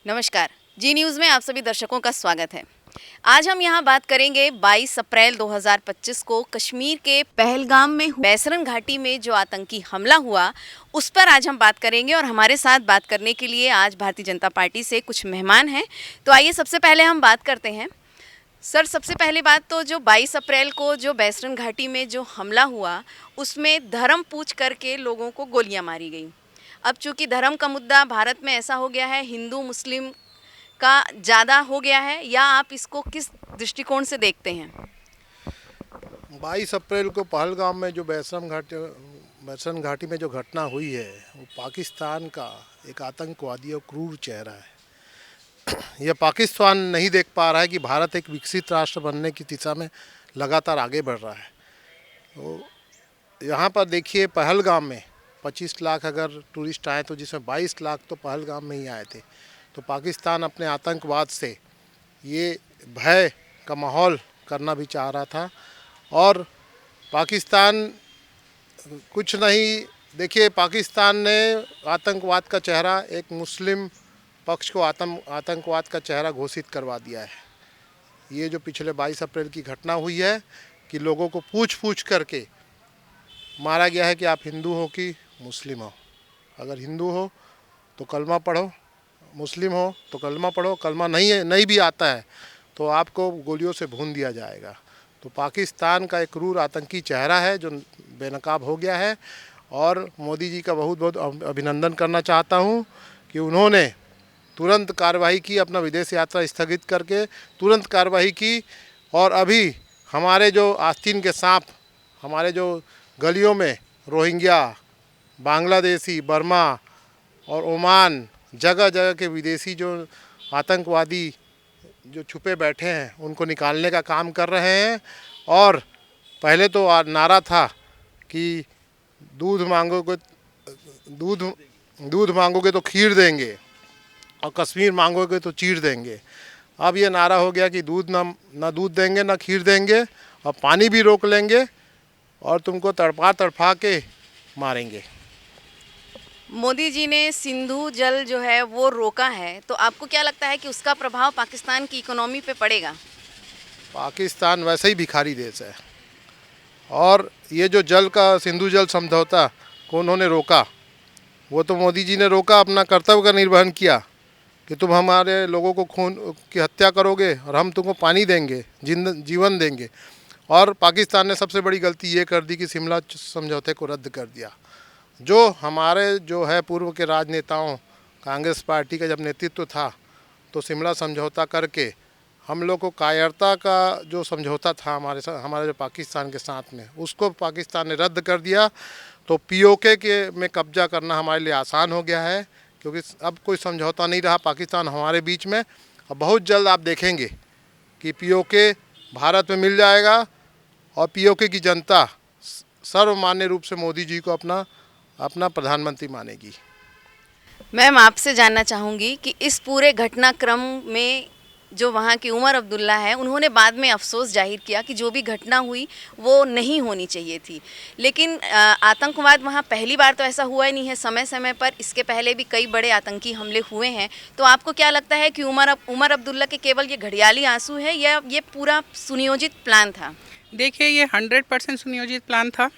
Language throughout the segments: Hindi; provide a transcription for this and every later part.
नमस्कार। जी न्यूज़ में आप सभी दर्शकों का स्वागत है। आज हम यहाँ बात करेंगे 22 अप्रैल 2025 को कश्मीर के पहलगाम में बैसरन घाटी में जो आतंकी हमला हुआ उस पर आज हम बात करेंगे और हमारे साथ बात करने के लिए आज भारतीय जनता पार्टी से कुछ मेहमान हैं। तो आइए सबसे पहले हम बात करते हैं। सर, सबसे पहली बात तो जो 22 अप्रैल को जो बैसरन घाटी में जो हमला हुआ उसमें धर्म पूछ करके लोगों को गोलियां मारी गई। अब चूंकि धर्म का मुद्दा भारत में ऐसा हो गया है, हिंदू मुस्लिम का ज़्यादा हो गया है, या आप इसको किस दृष्टिकोण से देखते हैं? 22 अप्रैल को पहलगाम में जो बैसरन घाटी में जो घटना हुई है वो पाकिस्तान का एक आतंकवादी और क्रूर चेहरा है। यह पाकिस्तान नहीं देख पा रहा है कि भारत एक विकसित राष्ट्र बनने की दिशा में लगातार आगे बढ़ रहा है। तो यहाँ पर देखिए, पहलगाम में 25 लाख अगर टूरिस्ट आए तो जिसमें 22 लाख तो पहलगाम में ही आए थे। तो पाकिस्तान अपने आतंकवाद से ये भय का माहौल करना भी चाह रहा था। और पाकिस्तान कुछ नहीं, देखिए, पाकिस्तान ने आतंकवाद का चेहरा, एक मुस्लिम पक्ष को आतंकवाद का चेहरा घोषित करवा दिया है। ये जो पिछले 22 अप्रैल की घटना हुई है कि लोगों को पूछ पूछ करके मारा गया है कि आप हिंदू हो कि मुस्लिम हो। अगर हिंदू हो तो कलमा पढ़ो, मुस्लिम हो तो कलमा पढ़ो, कलमा नहीं भी आता है तो आपको गोलियों से भून दिया जाएगा। तो पाकिस्तान का एक क्रूर आतंकी चेहरा है जो बेनकाब हो गया है। और मोदी जी का बहुत बहुत अभिनंदन करना चाहता हूँ कि उन्होंने तुरंत कार्रवाई की, अपना विदेश यात्रा स्थगित करके तुरंत कार्रवाई की। और अभी हमारे जो आस्तीन के सांप, हमारे जो गलियों में रोहिंग्या, बांग्लादेशी, बर्मा और ओमान, जगह जगह के विदेशी जो आतंकवादी जो छुपे बैठे हैं उनको निकालने का काम कर रहे हैं। और पहले तो नारा था कि दूध मांगोगे तो खीर देंगे और कश्मीर मांगोगे तो चीर देंगे। अब ये नारा हो गया कि ना दूध देंगे ना खीर देंगे, और पानी भी रोक लेंगे और तुमको तड़पा तड़पा के मारेंगे। मोदी जी ने सिंधु जल जो है वो रोका है, तो आपको क्या लगता है कि उसका प्रभाव पाकिस्तान की इकोनॉमी पे पड़ेगा? पाकिस्तान वैसे ही भिखारी देश है। और ये जो जल का सिंधु जल समझौता को उन्होंने रोका, वो तो मोदी जी ने रोका, अपना कर्तव्य का निर्वहन किया कि तुम हमारे लोगों को खून की हत्या करोगे और हम तुमको पानी देंगे, जीवन देंगे। और पाकिस्तान ने सबसे बड़ी गलती ये कर दी कि शिमला समझौते को रद्द कर दिया। जो हमारे जो है पूर्व के राजनेताओं, कांग्रेस पार्टी का जब नेतृत्व था तो शिमला समझौता करके हम लोग को कायरता का जो समझौता था हमारे जो पाकिस्तान के साथ में, उसको पाकिस्तान ने रद्द कर दिया। तो पीओके के में कब्जा करना हमारे लिए आसान हो गया है, क्योंकि अब कोई समझौता नहीं रहा पाकिस्तान हमारे बीच में। अब बहुत जल्द आप देखेंगे कि पीओके भारत में मिल जाएगा और पीओके की जनता सर्वमान्य रूप से मोदी जी को अपना प्रधानमंत्री मानेगी। मैम, आपसे जानना चाहूँगी कि इस पूरे घटनाक्रम में जो वहाँ की उमर अब्दुल्ला है, उन्होंने बाद में अफसोस जाहिर किया कि जो भी घटना हुई वो नहीं होनी चाहिए थी। लेकिन आतंकवाद वहाँ पहली बार तो ऐसा हुआ ही नहीं है, समय समय पर इसके पहले भी कई बड़े आतंकी हमले हुए हैं। तो आपको क्या लगता है कि उमर अब्दुल्ला के केवल ये घड़ियाली आंसू है या ये पूरा सुनियोजित प्लान था? देखिए, ये 100% सुनियोजित प्लान था।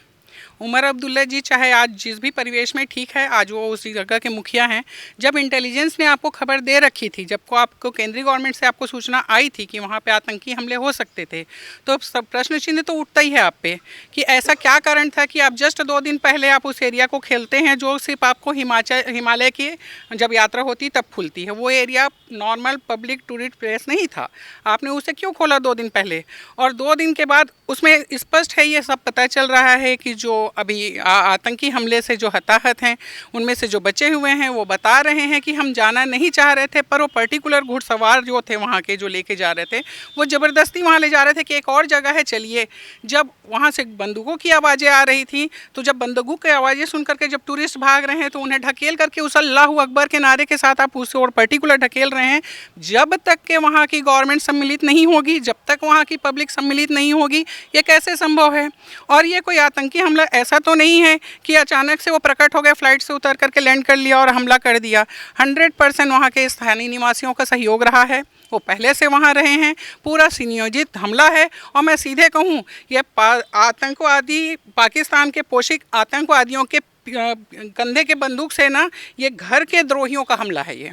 उमर अब्दुल्ला जी चाहे आज जिस भी परिवेश में, ठीक है, आज वो उसी जगह के मुखिया हैं। जब इंटेलिजेंस ने आपको खबर दे रखी थी, जब को आपको केंद्रीय गवर्नमेंट से आपको सूचना आई थी कि वहाँ पे आतंकी हमले हो सकते थे, तो सब प्रश्न चिन्ह तो उठता ही है आप पे कि ऐसा क्या कारण था कि आप जस्ट 2 दिन पहले आप उस एरिया को खेलते हैं जो सिर्फ आपको हिमालय की जब यात्रा होती तब खुलती है। वो area normal public tourist place नहीं था। आपने उसे क्यों खोला 2 दिन पहले? और 2 दिन के बाद उसमें स्पष्ट है, ये सब पता चल रहा है कि जो अभी आतंकी हमले से जो हताहत हैं उनमें से जो बचे हुए हैं वो बता रहे हैं कि हम जाना नहीं चाह रहे थे, पर वो पर्टिकुलर घुड़सवार जो थे वहाँ के, जो लेके जा रहे थे, वो ज़बरदस्ती वहाँ ले जा रहे थे कि एक और जगह है चलिए। जब वहाँ से बंदूकों की आवाज़ें आ रही थी, तो जब बंदूकों की आवाज़ें सुन करके जब टूरिस्ट भाग रहे हैं तो उन्हें ढकेल करके उस अल्लाहू अकबर के नारे के साथ आप उसे और पर्टिकुलर ढकेल रहे हैं। जब तक के वहाँ की गवर्नमेंट सम्मिलित नहीं होगी, जब तक वहाँ की पब्लिक सम्मिलित नहीं होगी, ये कैसे संभव है? और ये कोई आतंकी हमला ऐसा तो नहीं है कि अचानक से वो प्रकट हो गए, फ्लाइट से उतर करके लैंड कर लिया और हमला कर दिया। 100% वहाँ के स्थानीय निवासियों का सहयोग रहा है, वो पहले से वहाँ रहे हैं। पूरा सुनियोजित हमला है। और मैं सीधे कहूँ, ये आतंकवादी, पाकिस्तान के पोषित आतंकवादियों के कंधे के बंदूक से ना, ये घर के द्रोहियों का हमला है। ये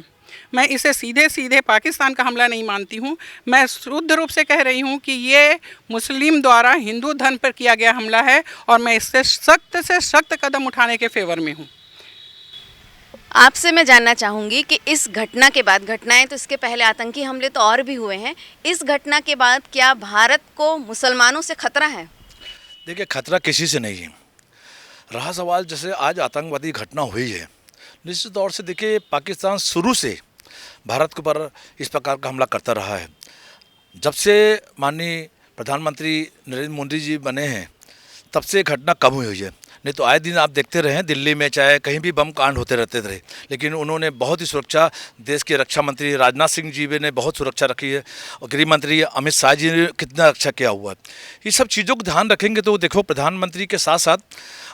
मैं इसे सीधे सीधे पाकिस्तान का हमला नहीं मानती हूँ। मैं शुद्ध रूप से कह रही हूँ कि ये मुस्लिम द्वारा हिंदू धर्म पर किया गया हमला है, और मैं इससे सख्त से सख्त कदम उठाने के फेवर में हूँ। आपसे मैं जानना चाहूँगी कि इस घटना के बाद, घटनाएं तो इसके पहले आतंकी हमले तो और भी हुए हैं, इस घटना के बाद क्या भारत को मुसलमानों से खतरा है? देखिए, खतरा किसी से नहीं है। रहा सवाल, जैसे आज आतंकवादी घटना हुई है, निश्चित तौर से देखिए पाकिस्तान शुरू से भारत के ऊपर इस प्रकार का हमला करता रहा है। जब से माननीय प्रधानमंत्री नरेंद्र मोदी जी बने हैं, तब से घटना कम हुई है। नहीं तो आए दिन आप देखते रहे हैं, दिल्ली में चाहे कहीं भी बम कांड होते रहते थे, लेकिन उन्होंने बहुत ही सुरक्षा, देश के रक्षा मंत्री राजनाथ सिंह जी ने बहुत सुरक्षा रखी है, और गृह मंत्री अमित शाह जी ने कितना रक्षा किया हुआ है। ये सब चीज़ों को ध्यान रखेंगे तो देखो, प्रधानमंत्री के साथ साथ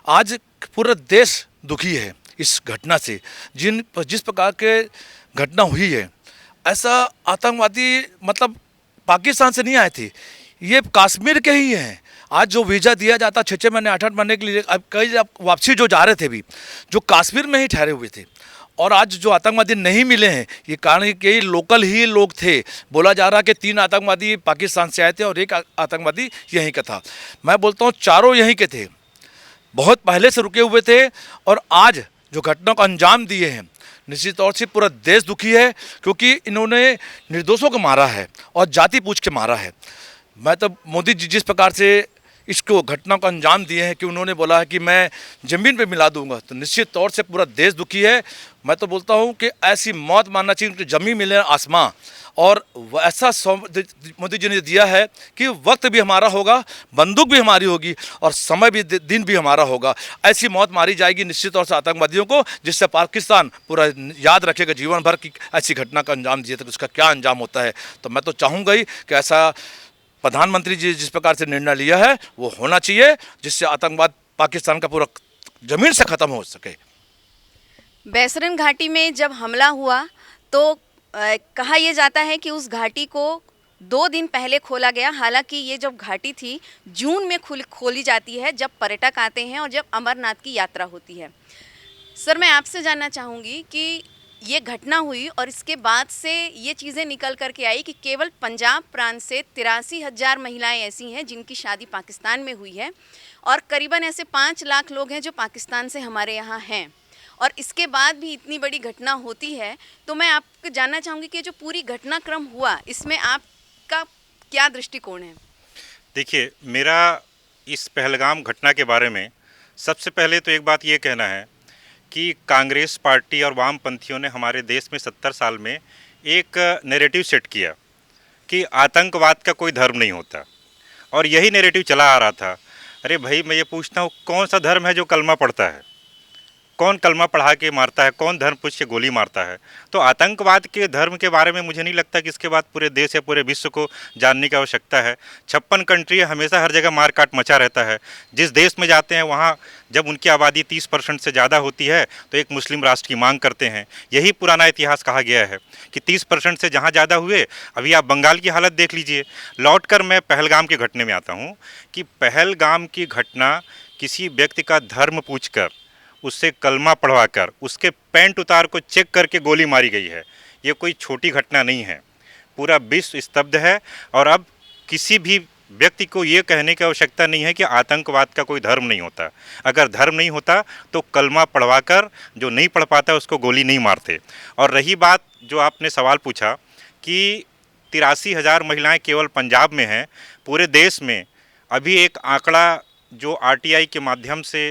आज पूरा देश दुखी है इस घटना से। जिस प्रकार के घटना हुई है, ऐसा आतंकवादी मतलब पाकिस्तान से नहीं आए थे, ये कश्मीर के ही हैं। आज जो वीज़ा दिया जाता 6-6 महीने 8-8 महीने के लिए, अब कई वापसी जो जा रहे थे भी, जो कश्मीर में ही ठहरे हुए थे, और आज जो आतंकवादी नहीं मिले हैं, ये कारण कि लोकल ही लोग थे। बोला जा रहा कि 3 आतंकवादी पाकिस्तान से आए थे और 1 आतंकवादी यहीं का था। मैं बोलता हूँ चारों यहीं के थे, बहुत पहले से रुके हुए थे, और आज जो घटना को अंजाम दिए हैं, निश्चित तौर से पूरा देश दुखी है, क्योंकि इन्होंने निर्दोषों को मारा है और जाति पूछ के मारा है। मैं तो मोदी जी जिस प्रकार से इसको घटना को अंजाम दिए हैं कि उन्होंने बोला है कि मैं ज़मीन पे मिला दूंगा, तो निश्चित तौर से पूरा देश दुखी है। मैं तो बोलता हूं कि ऐसी मौत मानना चाहिए कि ज़मीन मिले आसमां, और ऐसा मोदी जी ने दिया है कि वक्त भी हमारा होगा, बंदूक भी हमारी होगी, और समय भी, दिन भी हमारा होगा। ऐसी मौत मारी जाएगी निश्चित तौर से आतंकवादियों को, जिससे पाकिस्तान पूरा याद रखेगा जीवन भर कि ऐसी घटना का अंजाम दिए, तो उसका क्या अंजाम होता है। तो मैं तो चाहूँगा ही कि ऐसा प्रधानमंत्री जी जिस प्रकार से निर्णय लिया है वो होना चाहिए, जिससे आतंकवाद पाकिस्तान का पूरा जमीन से ख़त्म हो सके। बैसरन घाटी में जब हमला हुआ तो कहा यह जाता है कि उस घाटी को 2 दिन पहले खोला गया। हालांकि ये जब घाटी थी जून में खोली जाती है, जब पर्यटक आते हैं और जब अमरनाथ की यात्रा होती है। सर, मैं आपसे जानना चाहूँगी कि ये घटना हुई और इसके बाद से ये चीज़ें निकल कर के आई कि केवल पंजाब प्रांत से 83,000 महिलाएं ऐसी हैं जिनकी शादी पाकिस्तान में हुई है, और करीबन ऐसे 5 लाख लोग हैं जो पाकिस्तान से हमारे यहाँ हैं, और इसके बाद भी इतनी बड़ी घटना होती है। तो मैं आपको जानना चाहूँगी कि जो पूरी घटनाक्रम हुआ, इसमें आपका क्या दृष्टिकोण है? देखिए, मेरा इस पहलगाम घटना के बारे में सबसे पहले तो एक बात ये कहना है कि कांग्रेस पार्टी और वामपंथियों ने हमारे देश में 70 साल में एक नैरेटिव सेट किया कि आतंकवाद का कोई धर्म नहीं होता, और यही नैरेटिव चला आ रहा था। अरे भाई, मैं ये पूछता हूँ, कौन सा धर्म है जो कलमा पढ़ता है? कौन कलमा पढ़ा के मारता है? कौन धर्म पूछ के गोली मारता है? तो आतंकवाद के धर्म के बारे में मुझे नहीं लगता कि इसके बाद पूरे देश या पूरे विश्व को जानने की आवश्यकता है। 56 कंट्री है, हमेशा हर जगह मारकाट मचा रहता है। जिस देश में जाते हैं वहाँ जब उनकी आबादी 30% से ज़्यादा होती है तो एक मुस्लिम राष्ट्र की मांग करते हैं। यही पुराना इतिहास कहा गया है कि 30% से जहाँ ज़्यादा हुए। अभी आप बंगाल की हालत देख लीजिए। लौट कर मैं पहलगाम के घटने में आता हूँ कि पहलगाम की घटना किसी व्यक्ति का धर्म पूछकर, उससे कलमा पढ़वाकर, उसके पैंट उतार को चेक करके गोली मारी गई है। ये कोई छोटी घटना नहीं है। पूरा विश्व स्तब्ध है, और अब किसी भी व्यक्ति को ये कहने की आवश्यकता नहीं है कि आतंकवाद का कोई धर्म नहीं होता। अगर धर्म नहीं होता तो कलमा पढ़वाकर जो नहीं पढ़ पाता उसको गोली नहीं मारते। और रही बात जो आपने सवाल पूछा कि 83,000 महिलाएं केवल पंजाब में हैं, पूरे देश में अभी एक आंकड़ा जो RTI के माध्यम से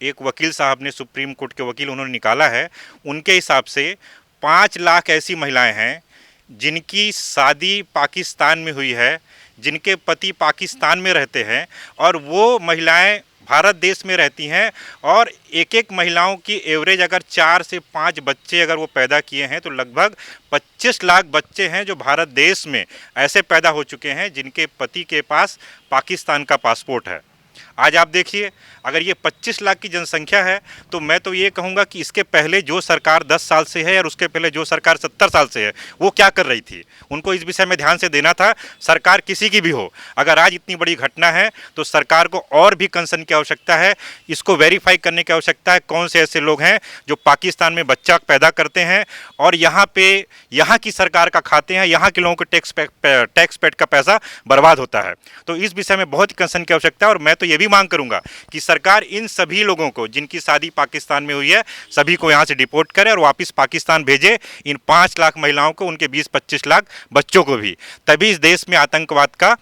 एक वकील साहब ने, सुप्रीम कोर्ट के वकील, उन्होंने निकाला है, उनके हिसाब से 5 लाख ऐसी महिलाएं हैं जिनकी शादी पाकिस्तान में हुई है, जिनके पति पाकिस्तान में रहते हैं, और वो महिलाएं भारत देश में रहती हैं, और एक महिलाओं की एवरेज अगर 4 से 5 बच्चे अगर वो पैदा किए हैं तो लगभग 25 लाख बच्चे हैं जो भारत देश में ऐसे पैदा हो चुके हैं जिनके पति के पास पाकिस्तान का पासपोर्ट है। आज आप देखिए, अगर ये 25 लाख की जनसंख्या है तो मैं तो ये कहूँगा कि इसके पहले जो सरकार 10 साल से है और उसके पहले जो सरकार 70 साल से है वो क्या कर रही थी, उनको इस विषय में ध्यान से देना था। सरकार किसी की भी हो, अगर आज इतनी बड़ी घटना है तो सरकार को और भी कंसर्न की आवश्यकता है, इसको वेरीफाई करने की आवश्यकता है कौन से ऐसे लोग हैं जो पाकिस्तान में बच्चा पैदा करते हैं और यहाँ पे यहाँ की सरकार का खाते हैं, यहाँ के लोगों के टैक्स पेड का पैसा बर्बाद होता है। तो इस विषय में बहुत ही कंसर्न की आवश्यकता है और मैं तो ये भी मांग करूँगा कि सरकार इन सभी लोगों को जिनकी शादी पाकिस्तान में हुई है सभी को यहाँ से डिपोर्ट करे और वापस पाकिस्तान भेजे, इन 5 लाख महिलाओं को, उनके 20-25 लाख बच्चों को भी, तभी इस देश में आतंकवाद का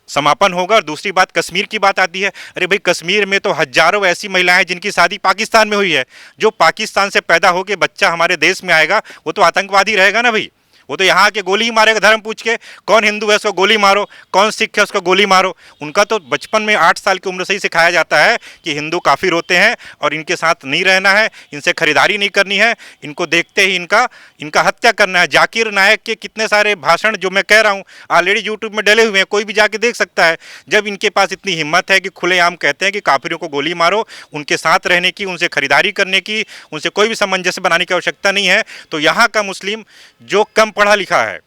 समापन होगा। और दूसरी बात, कश्मीर की बात आती है, अरे भाई कश्मीर में तो हजारों ऐसी महिलाएं जिनकी शादी पाकिस्तान में हुई है, जो पाकिस्तान से पैदा होकर बच्चा हमारे देश में आएगा वो तो आतंकवादी रहेगा ना भाई, वो तो यहाँ के गोली ही मारेगा। धर्म पूछ के कौन हिंदू है उसको गोली मारो, कौन सिख है उसको गोली मारो। उनका तो बचपन में 8 साल की उम्र से ही सिखाया जाता है कि हिंदू काफिर होते हैं और इनके साथ नहीं रहना है, इनसे खरीदारी नहीं करनी है, इनको देखते ही इनका हत्या करना है। जाकिर नायक के कितने सारे भाषण जो मैं कह रहा हूँ ऑलरेडी यूट्यूब में डले हुए हैं, कोई भी जाके देख सकता है। जब इनके पास इतनी हिम्मत है कि खुलेआम कहते हैं कि काफिरों को गोली मारो, उनके साथ रहने की, उनसे खरीदारी करने की, उनसे कोई भी सामंजस्य बनाने की आवश्यकता नहीं है, तो यहाँ का मुस्लिम जो कम पढ़ा लिखा है,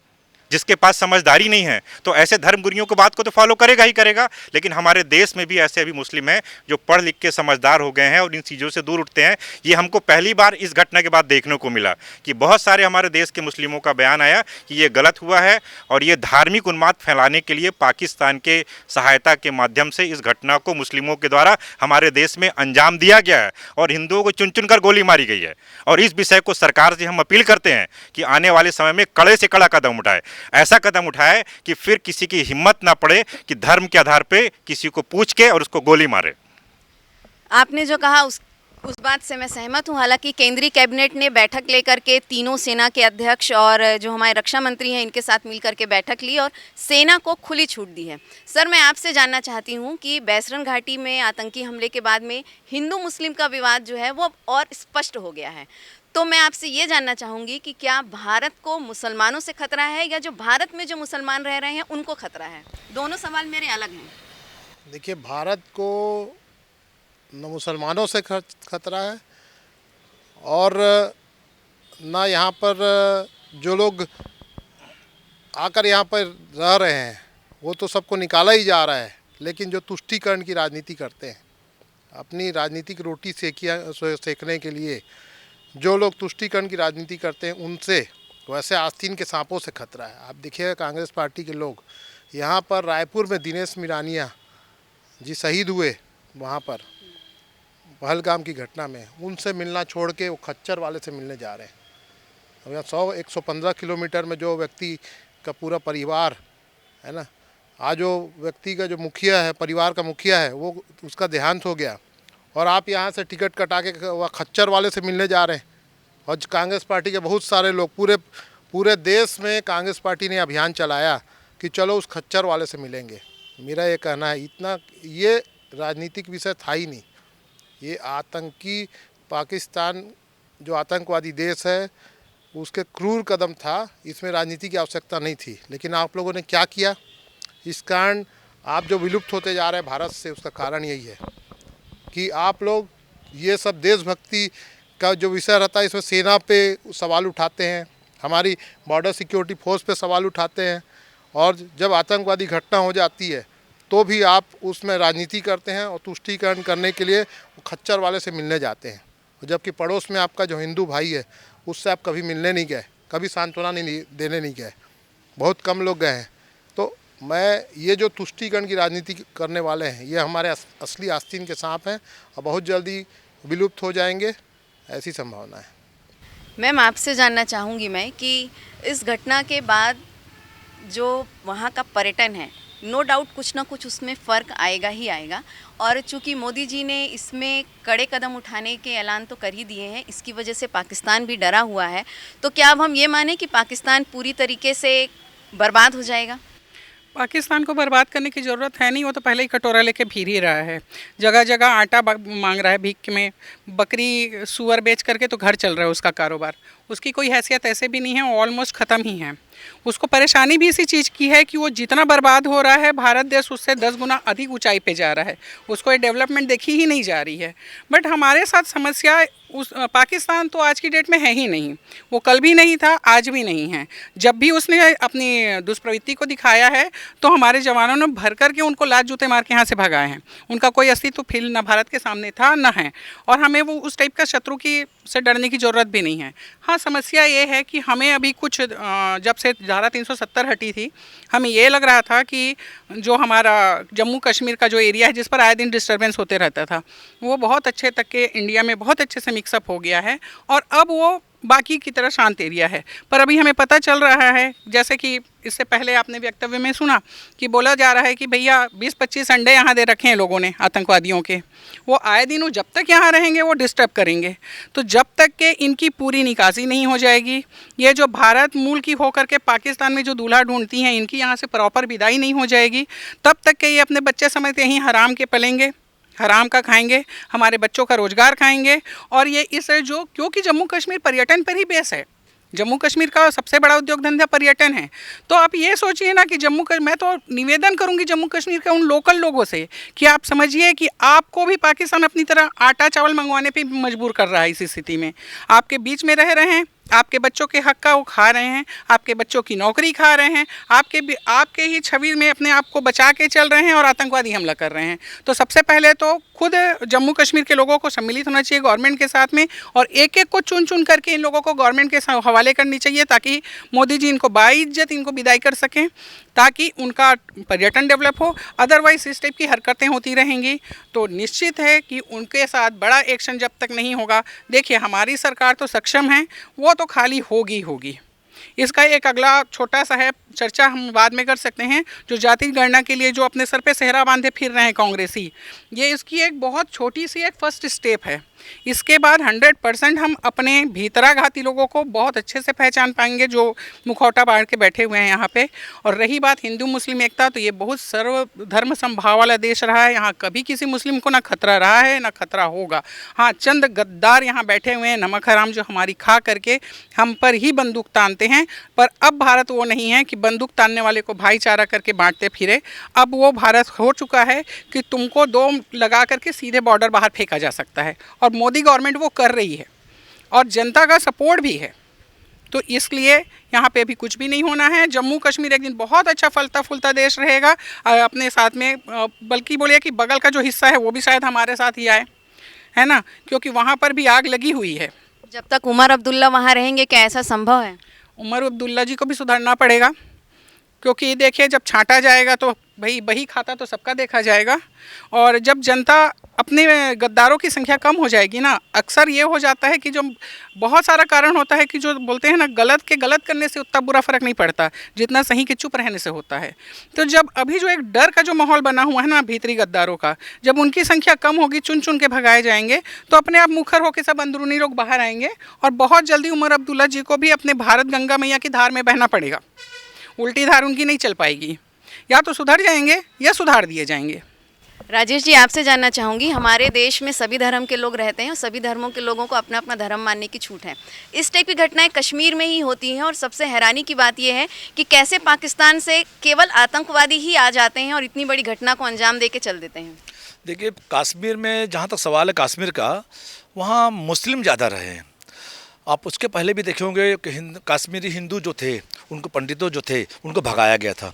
जिसके पास समझदारी नहीं है, तो ऐसे धर्मगुरुओं की बात को तो फॉलो करेगा ही करेगा। लेकिन हमारे देश में भी ऐसे अभी मुस्लिम हैं जो पढ़ लिख के समझदार हो गए हैं और इन चीज़ों से दूर उठते हैं। ये हमको पहली बार इस घटना के बाद देखने को मिला कि बहुत सारे हमारे देश के मुस्लिमों का बयान आया कि ये गलत हुआ है और ये धार्मिक उन्माद फैलाने के लिए पाकिस्तान के सहायता के माध्यम से इस घटना को मुस्लिमों के द्वारा हमारे देश में अंजाम दिया गया है और हिंदुओं को चुन चुन कर गोली मारी गई है। और इस विषय को सरकार से हम अपील करते हैं कि आने वाले समय में कड़े से कड़ा कदम उठाए, ऐसा कदम उठाए कि फिर किसी की हिम्मत ना पड़े कि धर्म के आधार पे किसी को पूछ के और उसको गोली मारे। आपने जो कहा उस बात से मैं सहमत हूँ। हालांकि केंद्रीय कैबिनेट ने बैठक लेकर के तीनों सेना के अध्यक्ष और जो हमारे रक्षा मंत्री हैं इनके साथ मिलकर के बैठक ली और सेना को खुली छूट दी है। सर, मैं आपसे जानना चाहती हूँ कि बैसरन घाटी में आतंकी हमले के बाद में हिंदू मुस्लिम का विवाद जो है वो और स्पष्ट हो गया है, तो मैं आपसे ये जानना चाहूँगी कि क्या भारत को मुसलमानों से खतरा है या जो भारत में जो मुसलमान रह रहे हैं उनको खतरा है? दोनों सवाल मेरे अलग हैं। देखिए, भारत को न मुसलमानों से खतरा है और ना यहाँ पर जो लोग आकर यहाँ पर रह रहे हैं वो तो सबको निकाला ही जा रहा है, लेकिन जो तुष्टीकरण की राजनीति करते हैं, अपनी राजनीतिक रोटी सेकने के लिए जो लोग तुष्टीकरण की राजनीति करते हैं उनसे वैसे आस्तीन के सांपों से खतरा है। आप देखिएगा कांग्रेस पार्टी के लोग यहाँ पर रायपुर में दिनेश मिरानिया जी शहीद हुए, वहाँ पर पहलगाम की घटना में, उनसे मिलना छोड़ के वो खच्चर वाले से मिलने जा रहे हैं। अब यहाँ 100-115 किलोमीटर में जो व्यक्ति का पूरा परिवार है ना, आज जो व्यक्ति का जो मुखिया है, परिवार का मुखिया है, वो उसका देहांत हो गया और आप यहाँ से टिकट कटा के वह खच्चर वाले से मिलने जा रहे हैं। और कांग्रेस पार्टी के बहुत सारे लोग पूरे देश में कांग्रेस पार्टी ने अभियान चलाया कि चलो उस खच्चर वाले से मिलेंगे। मेरा ये कहना है, इतना ये राजनीतिक विषय था ही नहीं, ये आतंकी पाकिस्तान जो आतंकवादी देश है उसके क्रूर कदम था, इसमें राजनीति की आवश्यकता नहीं थी। लेकिन आप लोगों ने क्या किया, इस कारण आप जो विलुप्त होते जा रहे हैं भारत से, उसका कारण यही है कि आप लोग ये सब देशभक्ति का जो विषय रहता है इसमें सेना पे सवाल उठाते हैं, हमारी बॉर्डर सिक्योरिटी फोर्स पे सवाल उठाते हैं, और जब आतंकवादी घटना हो जाती है तो भी आप उसमें राजनीति करते हैं और तुष्टीकरण करने के लिए खच्चर वाले से मिलने जाते हैं। जबकि पड़ोस में आपका जो हिंदू भाई है उससे आप कभी मिलने नहीं गए, कभी सांत्वना नहीं देने नहीं गए, बहुत कम लोग गए हैं। तो मैं ये जो तुष्टीकरण की राजनीति करने वाले हैं ये हमारे असली आस्तीन के सांप हैं और बहुत जल्दी विलुप्त हो जाएंगे, ऐसी संभावना है। मैम, आपसे जानना चाहूँगी मैं कि इस घटना के बाद जो वहाँ का पर्यटन है, नो डाउट कुछ ना कुछ उसमें फ़र्क आएगा ही आएगा, और चूँकि मोदी जी ने इसमें कड़े कदम उठाने के ऐलान तो कर ही दिए हैं, इसकी वजह से पाकिस्तान भी डरा हुआ है, तो क्या अब हम ये माने कि पाकिस्तान पूरी तरीके से बर्बाद हो जाएगा? पाकिस्तान को बर्बाद करने की ज़रूरत है नहीं, वो तो पहले ही कटोरा लेके फिर ही रहा है। जगह जगह आटा मांग रहा है भीख में, बकरी सुअर बेच करके तो घर चल रहा है उसका कारोबार। उसकी कोई हैसियत ऐसे भी नहीं है, ऑलमोस्ट ख़त्म ही है। उसको परेशानी भी इसी चीज़ की है कि वो जितना बर्बाद हो रहा है, भारत देश उससे 10 गुना अधिक ऊंचाई पे जा रहा है, उसको ये डेवलपमेंट देखी ही नहीं जा रही है। बट हमारे साथ समस्या उस पाकिस्तान तो आज की डेट में है ही नहीं, वो कल भी नहीं था, आज भी नहीं है। जब भी उसने अपनी दुष्प्रवृत्ति को दिखाया है तो हमारे जवानों ने भर कर के उनको लात जूते मार के यहाँ से भगाए हैं। उनका कोई अस्तित्व फिर न भारत के सामने था न है, और हमें वो उस टाइप का शत्रु की से डरने की ज़रूरत भी नहीं है। हाँ, समस्या ये है कि हमें अभी कुछ जब से धारा 370 हटी थी, हमें ये लग रहा था कि जो हमारा जम्मू कश्मीर का जो एरिया है जिस पर आए दिन डिस्टर्बेंस होते रहता था, वो बहुत अच्छे तक के इंडिया में बहुत अच्छे से मिक्सअप हो गया है और अब वो बाकी की तरह शांत एरिया है। पर अभी हमें पता चल रहा है, जैसे कि इससे पहले आपने वक्तव्य में सुना कि बोला जा रहा है कि भैया 20-25 अंडे यहाँ दे रखे हैं लोगों ने आतंकवादियों के, वो आए दिन जब तक यहाँ रहेंगे वो डिस्टर्ब करेंगे। तो जब तक के इनकी पूरी निकासी नहीं हो जाएगी, ये जो भारत मूल की होकर के पाकिस्तान में जो दूल्हा ढूंढती हैं, इनकी यहाँ से प्रॉपर विदाई नहीं हो जाएगी, तब तक के ये अपने बच्चे समझते यहीं हराम के पलेंगे, हराम का खाएंगे, हमारे बच्चों का रोज़गार खाएंगे। और ये इस जो क्योंकि जम्मू कश्मीर पर्यटन पर ही बेस है, जम्मू कश्मीर का सबसे बड़ा उद्योग धंधा पर्यटन है। तो आप ये सोचिए ना कि मैं तो निवेदन करूंगी जम्मू कश्मीर के उन लोकल लोगों से कि आप समझिए कि आपको भी पाकिस्तान अपनी तरह आटा चावल मंगवाने पे मजबूर कर रहा है। इस स्थिति में आपके बीच में रह रहे हैं, आपके बच्चों के हक का वो खा रहे हैं, आपके बच्चों की नौकरी खा रहे हैं, आपके ही छवि में अपने आप को बचा के चल रहे हैं और आतंकवादी हमला कर रहे हैं। तो सबसे पहले तो खुद जम्मू कश्मीर के लोगों को सम्मिलित होना चाहिए गवर्नमेंट के साथ में, और एक एक को चुन चुन करके इन लोगों को गवर्नमेंट के हवाले करनी चाहिए, ताकि मोदी जी इनको बाइज्जत इनको विदाई कर सकें, ताकि उनका पर्यटन डेवलप हो। अदरवाइज इस टाइप की हरकतें होती रहेंगी तो निश्चित है कि उनके साथ बड़ा एक्शन जब तक नहीं होगा, देखिए हमारी सरकार तो सक्षम है, वो तो खाली होगी। इसका एक अगला छोटा सा है, चर्चा हम बाद में कर सकते हैं, जो जाति गणना के लिए जो अपने सर पे सेहरा बांधे फिर रहे हैं कांग्रेसी, ये इसकी एक बहुत छोटी सी एक फर्स्ट स्टेप है। इसके बाद 100% हम अपने भीतराघाती लोगों को बहुत अच्छे से पहचान पाएंगे जो मुखौटा बांध के बैठे हुए हैं यहाँ पे। और रही बात हिंदू मुस्लिम एकता, तो ये बहुत सर्वधर्म समभाव वाला देश रहा है, यहाँ कभी किसी मुस्लिम को ना खतरा रहा है ना खतरा होगा। हाँ, चंद गद्दार यहाँ बैठे हुए हैं नमक हराम, जो हमारी खा करके हम पर ही बंदूक तानते हैं। पर अब भारत वो नहीं है कि बंदूक तानने वाले को भाईचारा करके बांटते फिरे। अब वो भारत हो चुका है कि तुमको दो लगा करके सीधे बॉर्डर बाहर फेंका जा सकता है, और मोदी गवर्नमेंट वो कर रही है और जनता का सपोर्ट भी है। तो इसलिए यहाँ पे अभी कुछ भी नहीं होना है। जम्मू कश्मीर एक दिन बहुत अच्छा फलता फूलता देश रहेगा अपने साथ में, बल्कि बोलिए कि बगल का जो हिस्सा है वो भी शायद हमारे साथ ही आए, है ना, क्योंकि वहाँ पर भी आग लगी हुई है। जब तक उमर अब्दुल्ला वहाँ रहेंगे क्या ऐसा संभव है? उमर अब्दुल्ला जी को भी सुधरना पड़ेगा, क्योंकि देखिए जब छांटा जाएगा तो भाई बही खाता तो सबका देखा जाएगा। और जब जनता अपने गद्दारों की संख्या कम हो जाएगी ना, अक्सर ये हो जाता है कि जो बहुत सारा कारण होता है कि जो बोलते हैं ना, गलत के गलत करने से उतना बुरा फर्क नहीं पड़ता जितना सही के चुप रहने से होता है। तो जब अभी जो एक डर का जो माहौल बना हुआ है ना भीतरी गद्दारों का, जब उनकी संख्या कम होगी, चुन चुन के भगाए जाएंगे, तो अपने आप मुखर होकर सब अंदरूनी लोग बाहर आएंगे और बहुत जल्दी उमर अब्दुल्ला जी को भी अपने भारत गंगा मैया की धार में बहना पड़ेगा। उल्टी धार उनकी नहीं चल पाएगी, या तो सुधर जाएंगे या सुधार दिए जाएंगे। राजेश जी, आपसे जानना चाहूँगी, हमारे देश में सभी धर्म के लोग रहते हैं और सभी धर्मों के लोगों को अपना अपना धर्म मानने की छूट है। इस टाइप की घटनाएं कश्मीर में ही होती हैं और सबसे हैरानी की बात यह है कि कैसे पाकिस्तान से केवल आतंकवादी ही आ जाते हैं और इतनी बड़ी घटना को अंजाम दे के चल देते हैं। देखिए, कश्मीर में जहाँ तक सवाल है कश्मीर का, वहाँ मुस्लिम ज़्यादा रहे हैं। आप उसके पहले भी देखे होंगे कि कश्मीरी हिंदू जो थे, उनको पंडितों जो थे उनको भगाया गया था।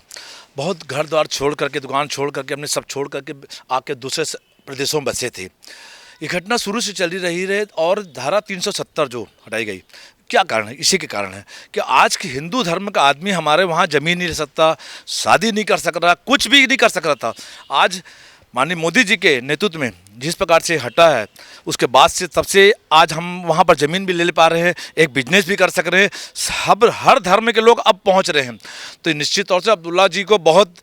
बहुत घर द्वार छोड़ करके, दुकान छोड़ करके, अपने सब छोड़ करके आके दूसरे प्रदेशों में बसे थे। ये घटना शुरू से चली रही है और धारा 370 जो हटाई गई, क्या कारण है? इसी के कारण है कि आज के हिंदू धर्म का आदमी हमारे वहाँ ज़मीन नहीं ले सकता, शादी नहीं कर सक रहा, कुछ भी नहीं कर सक रहा था। आज माननीय मोदी जी के नेतृत्व में जिस प्रकार से हटा है, उसके बाद से तब से आज हम वहाँ पर ज़मीन भी ले पा रहे हैं, एक बिजनेस भी कर सक रहे हैं, सब हर धर्म के लोग अब पहुँच रहे हैं। तो निश्चित तौर से अब्दुल्ला जी को बहुत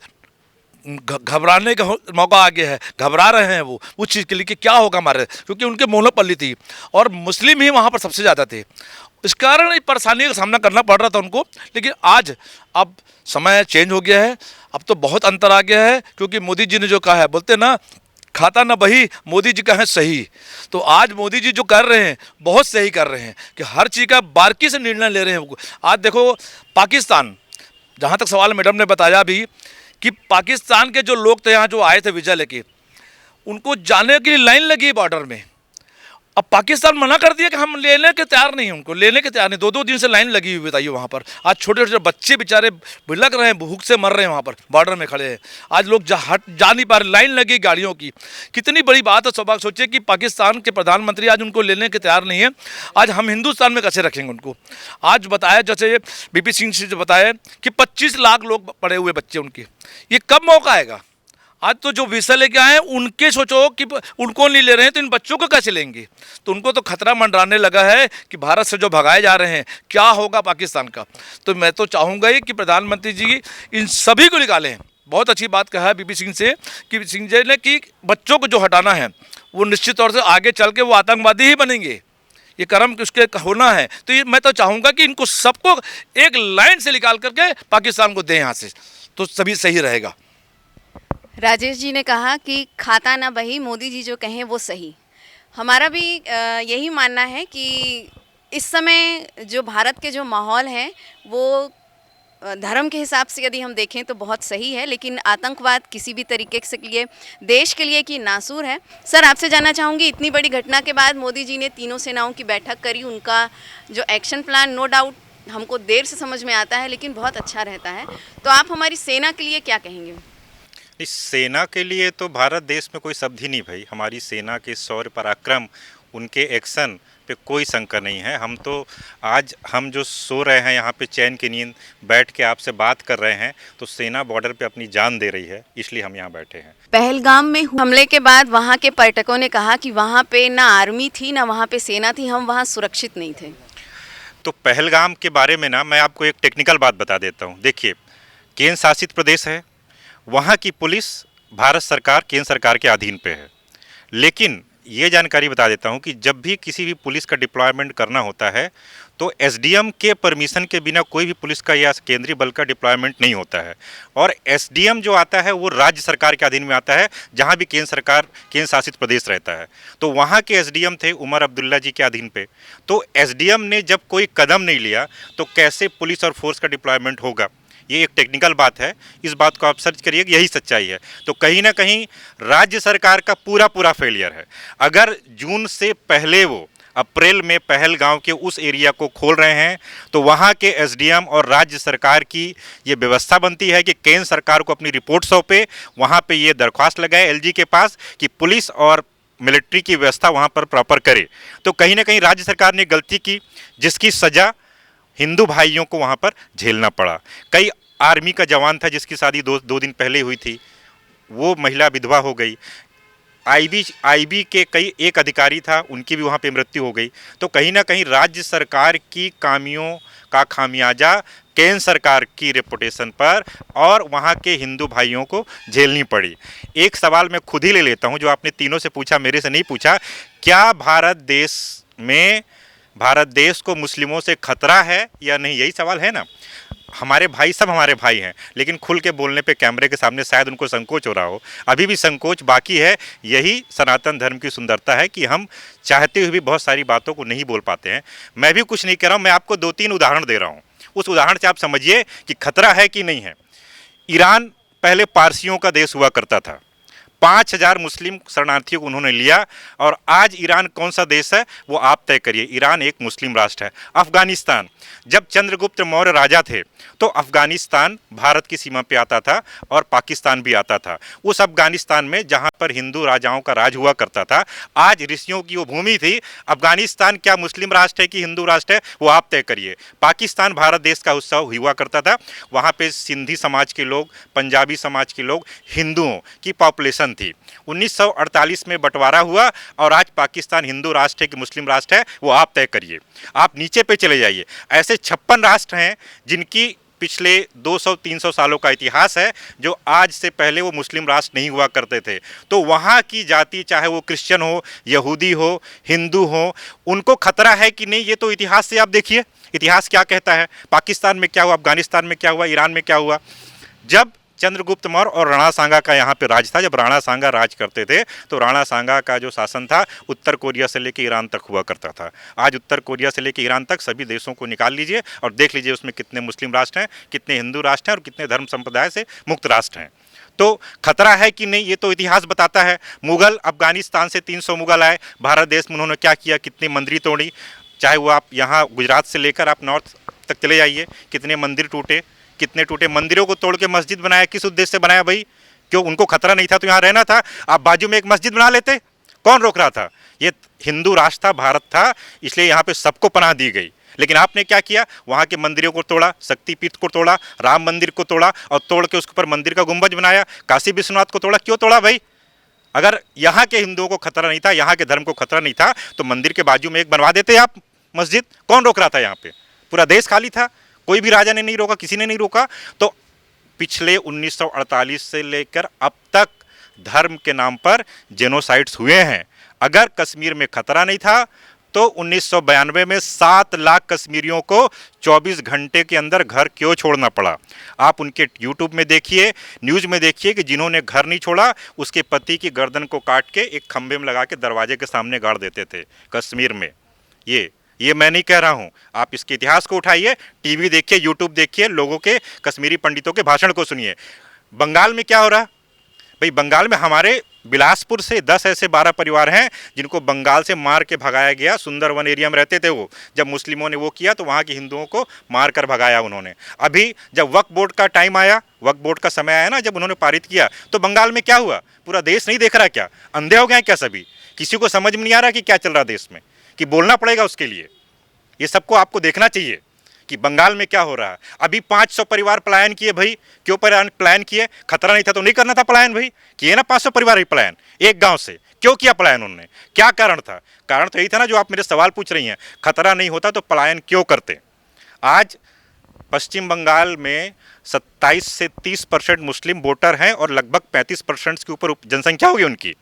घबराने का मौका आ गया है, घबरा रहे हैं वो उस चीज़ के लिए कि क्या होगा हमारे, क्योंकि उनके मोनोपली थी और मुस्लिम ही वहाँ पर सबसे ज़्यादा थे। इस कारण परेशानी का सामना करना पड़ रहा था उनको। लेकिन आज अब समय चेंज हो गया है, अब तो बहुत अंतर आ गया है, क्योंकि मोदी जी ने जो कहा है, बोलते हैं ना, खाता न बही मोदी जी कहें सही। तो आज मोदी जी जो कर रहे हैं बहुत सही कर रहे हैं कि हर चीज़ का बारीकी से निर्णय ले रहे हैं। आज देखो पाकिस्तान, जहाँ तक सवाल मैडम ने बताया भी कि पाकिस्तान के जो लोग थे यहाँ जो आए थे वीज़ा लेके, उनको जाने के लिए लाइन लगी बॉर्डर में। अब पाकिस्तान मना कर दिया कि हम लेने के तैयार नहीं हैं, उनको लेने के तैयार नहीं। 2-2 दिन से लाइन लगी हुई, बताइए वहाँ पर। आज छोटे छोटे बच्चे बेचारे बिलक रहे हैं, भूख से मर रहे हैं, वहाँ पर बॉर्डर में खड़े हैं। आज लोग जा नहीं पा रहे, लाइन लगी गाड़ियों की। कितनी बड़ी बात है। सौभाग्य सोचिए कि पाकिस्तान के प्रधानमंत्री आज उनको लेने के तैयार नहीं है। आज हम हिंदुस्तान में कैसे रखेंगे उनको। आज बताया जैसे बीपी सिंह से जो बताया कि 25 लाख लोग पड़े हुए बच्चे उनके, ये कब मौका आएगा। आज तो जो वीसा लेके आए हैं उनके सोचो कि उनको नहीं ले रहे हैं तो इन बच्चों को कैसे लेंगे। तो उनको तो खतरा मंडराने लगा है कि भारत से जो भगाए जा रहे हैं क्या होगा पाकिस्तान का। तो मैं तो चाहूँगा ही कि प्रधानमंत्री जी इन सभी को निकालें। बहुत अच्छी बात कहा है बीपी सिंह से कि सिंह जी ने कि बच्चों को जो हटाना है वो निश्चित तौर से आगे चल के वो आतंकवादी ही बनेंगे, ये कर्म उसके होना है। तो ये मैं तो चाहूँगा कि इनको सबको एक लाइन से निकाल करके पाकिस्तान को दें यहाँ से, तो सभी सही रहेगा। राजेश जी ने कहा कि खाता ना बही, मोदी जी जो कहें वो सही। हमारा भी यही मानना है कि इस समय जो भारत के जो माहौल है वो धर्म के हिसाब से यदि हम देखें तो बहुत सही है, लेकिन आतंकवाद किसी भी तरीके से लिए देश के लिए कि नासूर है। सर, आपसे जानना चाहूँगी, इतनी बड़ी घटना के बाद मोदी जी ने तीनों सेनाओं की बैठक करी, उनका जो एक्शन प्लान नो डाउट हमको देर से समझ में आता है लेकिन बहुत अच्छा रहता है। तो आप हमारी सेना के लिए क्या कहेंगे? इस सेना के लिए तो भारत देश में कोई शब्द ही नहीं भाई। हमारी सेना के शौर्य पराक्रम, उनके एक्शन पे कोई शंका नहीं है। हम तो आज हम जो सो रहे हैं यहाँ पे चैन की नींद बैठ के आपसे बात कर रहे हैं, तो सेना बॉर्डर पे अपनी जान दे रही है, इसलिए हम यहाँ बैठे हैं। पहलगाम में हमले के बाद वहाँ के पर्यटकों ने कहा कि वहाँ पे ना आर्मी थी ना वहाँ पे सेना थी, हम वहाँ सुरक्षित नहीं थे। तो पहलगाम के बारे में ना मैं आपको एक टेक्निकल बात बता देता हूँ। देखिए, केंद्र शासित प्रदेश है, वहाँ की पुलिस भारत सरकार केंद्र सरकार के अधीन पे है। लेकिन ये जानकारी बता देता हूँ कि जब भी किसी भी पुलिस का डिप्लॉयमेंट करना होता है तो एसडीएम के परमिशन के बिना कोई भी पुलिस का या केंद्रीय बल का डिप्लॉयमेंट नहीं होता है। और एसडीएम जो आता है वो राज्य सरकार के अधीन में आता है, जहाँ भी केंद्र शासित प्रदेश रहता है। तो वहाँ के एसडीएम थे उमर अब्दुल्ला जी के अधीन पे। तो एसडीएम ने जब कोई कदम नहीं लिया तो कैसे पुलिस और फोर्स का डिप्लॉयमेंट होगा। ये एक टेक्निकल बात है, इस बात को आप सर्च करिए, यही सच्चाई है। तो कहीं ना कहीं राज्य सरकार का पूरा फेलियर है। अगर जून से पहले वो अप्रैल में पहलगांव के उस एरिया को खोल रहे हैं तो वहाँ के एसडीएम और राज्य सरकार की ये व्यवस्था बनती है कि केंद्र सरकार को अपनी रिपोर्ट सौंपे, वहाँ पे ये दरख्वास्त लगाए एलजी के पास कि पुलिस और मिलिट्री की व्यवस्था वहाँ पर प्रॉपर करे। तो कहीं ना कहीं राज्य सरकार ने गलती की, जिसकी सज़ा हिंदू भाइयों को वहाँ पर झेलना पड़ा। कई आर्मी का जवान था जिसकी शादी दो दिन पहले हुई थी, वो महिला विधवा हो गई। आईबी के एक अधिकारी था, उनकी भी वहाँ पे मृत्यु हो गई। तो कहीं ना कहीं राज्य सरकार की खामियों का खामियाजा केंद्र सरकार की रेपुटेशन पर और वहाँ के हिंदू भाइयों को झेलनी पड़ी। एक सवाल मैं खुद ही ले लेता हूँ जो आपने तीनों से पूछा, मेरे से नहीं पूछा। क्या भारत देश को मुस्लिमों से खतरा है या नहीं, यही सवाल है ना। हमारे भाई सब हमारे भाई हैं, लेकिन खुल के बोलने पे कैमरे के सामने शायद उनको संकोच हो रहा हो, अभी भी संकोच बाकी है। यही सनातन धर्म की सुंदरता है कि हम चाहते हुए भी बहुत सारी बातों को नहीं बोल पाते हैं। मैं भी कुछ नहीं कह रहा हूँ, मैं आपको 2-3 उदाहरण दे रहा हूँ, उस उदाहरण से आप समझिए कि खतरा है कि नहीं है। ईरान पहले पारसियों का देश हुआ करता था, 5000 मुस्लिम शरणार्थियों को उन्होंने लिया, और आज ईरान कौन सा देश है वो आप तय करिए। ईरान एक मुस्लिम राष्ट्र है। अफगानिस्तान, जब चंद्रगुप्त मौर्य राजा थे तो अफगानिस्तान भारत की सीमा पे आता था और पाकिस्तान भी आता था। उस अफगानिस्तान में जहाँ पर हिंदू राजाओं का राज हुआ करता था, आज ऋषियों की वो भूमि थी। अफगानिस्तान क्या मुस्लिम राष्ट्र है कि हिंदू राष्ट्र है वो आप तय करिए। पाकिस्तान भारत देश का उत्सव हुआ करता था, वहाँ पे सिंधी समाज के लोग, पंजाबी समाज के लोग, हिंदुओं की पॉपुलेशन थी। 1948 में बंटवारा हुआ और आज पाकिस्तान हिंदू राष्ट्र है कि मुस्लिम राष्ट्र है वो आप तय करिए। आप नीचे पे चले जाइए, ऐसे 56 राष्ट्र हैं जिनकी पिछले 200-300 सालों का इतिहास है, जो आज से पहले वो मुस्लिम राष्ट्र नहीं हुआ करते थे। तो वहाँ की जाति, चाहे वो क्रिश्चियन हो, यहूदी हो, हिंदू हो, उनको खतरा है कि नहीं, ये तो इतिहास से आप देखिए इतिहास क्या कहता है। पाकिस्तान में क्या हुआ, अफगानिस्तान में क्या हुआ, ईरान में क्या हुआ। जब चंद्रगुप्त मौर्य और राणा सांगा का यहाँ पे राज था। जब राणा सांगा राज करते थे तो राणा सांगा का जो शासन था उत्तर कोरिया से लेकर ईरान तक हुआ करता था। आज उत्तर कोरिया से लेकर ईरान तक सभी देशों को निकाल लीजिए और देख लीजिए उसमें कितने मुस्लिम राष्ट्र हैं, कितने हिंदू राष्ट्र हैं और कितने धर्म संप्रदाय से मुक्त राष्ट्र हैं। तो खतरा है कि नहीं, ये तो इतिहास बताता है। मुगल अफगानिस्तान से 300 मुगल आए भारत देश में, उन्होंने क्या किया, कितनी मंदिर तोड़ी। चाहे वो आप यहाँ गुजरात से लेकर आप नॉर्थ तक चले जाइए, कितने मंदिर टूटे, कितने टूटे। मंदिरों को तोड़ के मस्जिद बनाया, किस उद्देश्य से बनाया भाई? क्यों? उनको खतरा नहीं था तो यहाँ रहना था। आप बाजू में एक मस्जिद बना लेते, कौन रोक रहा था? ये हिंदू राष्ट्र था, भारत था, इसलिए यहाँ पे सबको पनाह दी गई। लेकिन आपने क्या किया, वहाँ के मंदिरों को तोड़ा, शक्तिपीठ को तोड़ा, राम मंदिर को तोड़ा और तोड़ के उसके ऊपर मंदिर का गुंबज बनाया। काशी विश्वनाथ को तोड़ा, क्यों तोड़ा भाई? अगर यहाँ के हिंदुओं को खतरा नहीं था, यहाँ के धर्म को खतरा नहीं था तो मंदिर के बाजू में एक बनवा देते आप मस्जिद। कौन रोक रहा था? यहाँ पे पूरा देश खाली था, कोई भी राजा ने नहीं रोका, किसी ने नहीं रोका। तो पिछले 1948 से लेकर अब तक धर्म के नाम पर जेनोसाइड्स हुए हैं। अगर कश्मीर में खतरा नहीं था तो 1992 में 7 लाख कश्मीरियों को 24 घंटे के अंदर घर क्यों छोड़ना पड़ा? आप उनके यूट्यूब में देखिए, न्यूज़ में देखिए कि जिन्होंने घर नहीं छोड़ा उसके पति की गर्दन को काट के एक खंभे में लगा के दरवाजे के सामने गाड़ देते थे कश्मीर में। ये मैं नहीं कह रहा हूँ, आप इसके इतिहास को उठाइए, टीवी देखिए, यूट्यूब देखिए, लोगों के, कश्मीरी पंडितों के भाषण को सुनिए। बंगाल में क्या हो रहा भाई? बंगाल में हमारे बिलासपुर से 10 ऐसे 12 परिवार हैं जिनको बंगाल से मार के भगाया गया। सुंदरवन एरिया में रहते थे वो, जब मुस्लिमों ने वो किया तो वहाँ के हिंदुओं को मार कर भगाया उन्होंने। अभी जब वक्फ बोर्ड का टाइम आया, वक्फ बोर्ड का समय आया ना, जब उन्होंने पारित किया तो बंगाल में क्या हुआ? पूरा देश नहीं देख रहा क्या? अंधे हो गए क्या सभी? किसी को समझ में नहीं आ रहा कि क्या चल रहा देश में, कि बोलना पड़ेगा उसके लिए। ये सबको आपको देखना चाहिए कि बंगाल में क्या हो रहा है। अभी 500 परिवार पलायन किए भाई। क्यों पलायन किए? खतरा नहीं था तो नहीं करना था पलायन भाई? किए ना 500 परिवार ही पलायन एक गांव से। क्यों किया पलायन उन्होंने? क्या कारण था? कारण तो यही था ना जो आप मेरे सवाल पूछ रही हैं। खतरा नहीं होता तो पलायन क्यों करते? आज पश्चिम बंगाल में 27 से 30% मुस्लिम वोटर हैं और लगभग 35% के ऊपर जनसंख्या होगी उनकी।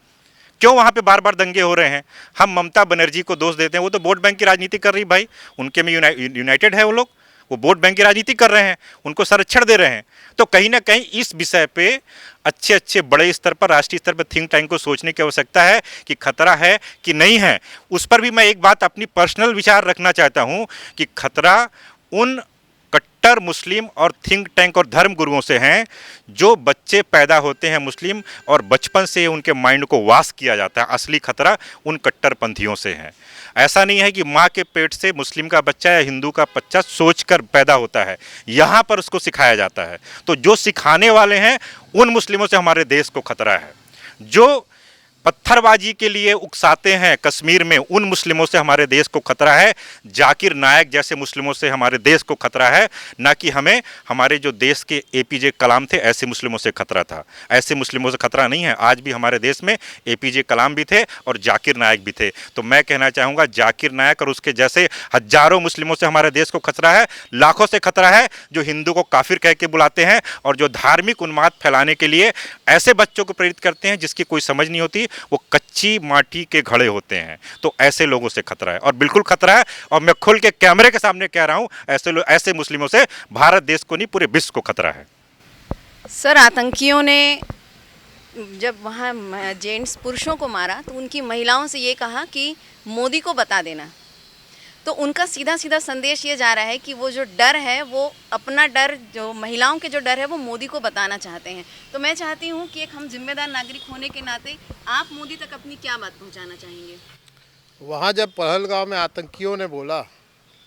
क्यों वहाँ पे बार बार दंगे हो रहे हैं? हम ममता बनर्जी को दोष देते हैं, वो तो वोट बैंक की राजनीति कर रही भाई। उनके में यूनाइटेड है वो लोग, वो वोट बैंक की राजनीति कर रहे हैं, उनको संरक्षण दे रहे हैं। तो कहीं ना कहीं इस विषय पे अच्छे बड़े स्तर पर, राष्ट्रीय स्तर पर थिंक टैंक को सोचने की आवश्यकता है कि खतरा है कि नहीं है। उस पर भी मैं एक बात अपनी पर्सनल विचार रखना चाहता हूँ कि खतरा उन कट्टर मुस्लिम और थिंक टैंक और धर्म गुरुओं से हैं जो बच्चे पैदा होते हैं मुस्लिम और बचपन से उनके माइंड को वाश किया जाता है। असली खतरा उन कट्टरपंथियों से है। ऐसा नहीं है कि माँ के पेट से मुस्लिम का बच्चा या हिंदू का बच्चा सोचकर पैदा होता है, यहाँ पर उसको सिखाया जाता है। तो जो सिखाने वाले हैं उन मुस्लिमों से हमारे देश को खतरा है। जो पत्थरबाजी के लिए उकसाते हैं कश्मीर में, उन मुस्लिमों से हमारे देश को खतरा है। जाकिर नायक जैसे मुस्लिमों से हमारे देश को खतरा है, ना कि हमें हमारे जो देश के एपीजे कलाम थे ऐसे मुस्लिमों से खतरा था। ऐसे मुस्लिमों से खतरा नहीं है। आज भी हमारे देश में एपीजे कलाम भी थे और जाकिर नायक भी थे। तो मैं कहना चाहूँगा जाकिर नायक और उसके जैसे हजारों मुस्लिमों से हमारे देश को खतरा है, लाखों से खतरा है जो हिंदू को काफिर कह के बुलाते हैं और जो धार्मिक उन्माद फैलाने के लिए ऐसे बच्चों को प्रेरित करते हैं जिसकी कोई समझ नहीं होती, वो कच्ची माटी के घड़े होते हैं। तो ऐसे लोगों से खतरा है और बिल्कुल खतरा है। और मैं खुल के कैमरे के सामने कह रहा हूं, ऐसे मुस्लिमों से भारत देश को नहीं पूरे विश्व को खतरा है। सर, आतंकियों ने जब वहाँ जेंट्स पुरुषों को मारा तो उनकी महिलाओं से ये कहा कि मोदी को बता देना। तो उनका सीधा सीधा संदेश ये जा रहा है कि वो जो डर है, वो अपना डर, जो महिलाओं के जो डर है, वो मोदी को बताना चाहते हैं। तो मैं चाहती हूँ कि एक हम जिम्मेदार नागरिक होने के नाते आप मोदी तक अपनी क्या बात पहुँचाना चाहेंगे? वहाँ जब पहलगाम में आतंकियों ने बोला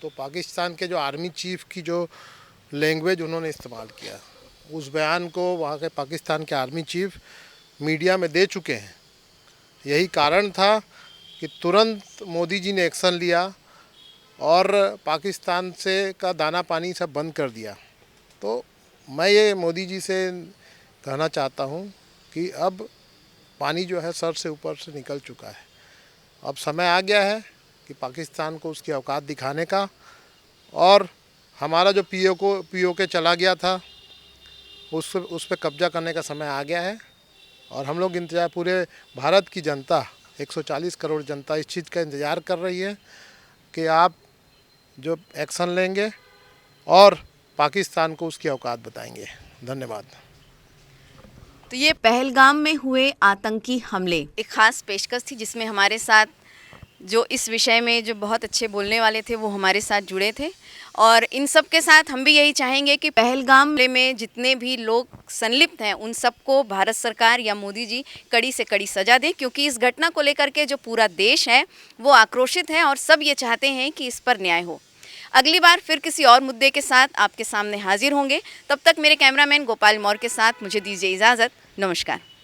तो पाकिस्तान के जो आर्मी चीफ की जो लैंग्वेज उन्होंने इस्तेमाल किया, उस बयान को वहाँ के पाकिस्तान के आर्मी चीफ मीडिया में दे चुके हैं। यही कारण था कि तुरंत मोदी जी ने एक्शन लिया और पाकिस्तान से का दाना पानी सब बंद कर दिया। तो मैं ये मोदी जी से कहना चाहता हूँ कि अब पानी जो है सर से ऊपर से निकल चुका है। अब समय आ गया है कि पाकिस्तान को उसकी औकात दिखाने का, और हमारा जो पीओके चला गया था उस पर कब्जा करने का समय आ गया है। और हम लोग इंतज़ार, पूरे भारत की जनता, 140 करोड़ जनता इस चीज़ का इंतज़ार कर रही है कि आप जो एक्शन लेंगे और पाकिस्तान को उसकी औकात बताएंगे। धन्यवाद। तो ये पहलगाम में हुए आतंकी हमले एक खास पेशकश थी जिसमें हमारे साथ जो इस विषय में जो बहुत अच्छे बोलने वाले थे वो हमारे साथ जुड़े थे और इन सब के साथ हम भी यही चाहेंगे कि पहलगाम हमले में जितने भी लोग संलिप्त हैं उन सबको भारत सरकार या मोदी जी कड़ी से कड़ी सजा दें, क्योंकि इस घटना को लेकर के जो पूरा देश है वो आक्रोशित है और सब ये चाहते हैं कि इस पर न्याय हो। अगली बार फिर किसी और मुद्दे के साथ आपके सामने हाजिर होंगे। तब तक मेरे कैमरामैन गोपाल मौर्य के साथ मुझे दीजिए इजाज़त। नमस्कार।